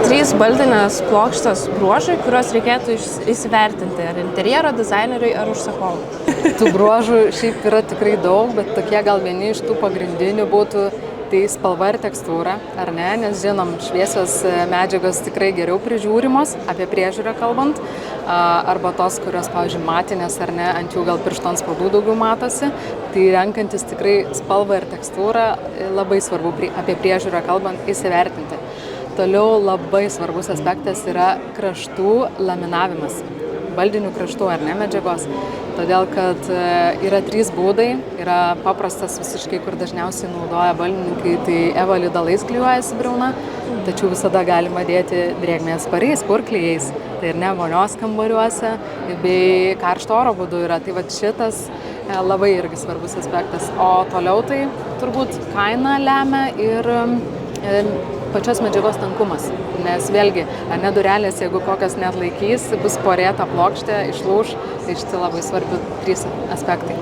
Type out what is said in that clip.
Trys baldinės plokštės bruožai, kuriuos reikėtų įsivertinti, ar interjero dizaineriui, ar užsakovui. Tų bruožų šiaip yra tikrai daug, bet tokie gal vieni iš tų pagrindinių būtų tai spalva ir tekstūra, ar ne, nes žinom, šviesios medžiagos tikrai geriau prižiūrimos, apie priežiūrą kalbant, arba tos, kurios, pavyzdžiui, matinės ar ne, ant jų gal piršto antspaudų daugiau matosi, tai renkantis tikrai spalvą ir tekstūrą labai svarbu apie priežiūrą kalbant įsivertinti. Toliau labai svarbus aspektas yra kraštų laminavimas, baldinių kraštų ar ne medžiagos, todėl kad yra 3 būdai, yra paprastas visiškai, kur dažniausiai naudoja baldininkai, tai evali dalais klijuojasi briauna, tačiau visada galima dėti drėgmės pariais, purklijais, tai ir ne vonios kambariuose, bei karšto oro būdu yra, tai va šitas labai irgi svarbus aspektas, o toliau tai turbūt kaina lemia ir pačios medžiagos tankumas, nes vėlgi, ar ne durelės, jeigu kokios net laikys, bus porėta plokštė, išlūš, tai šitie labai svarbi 3 aspektai.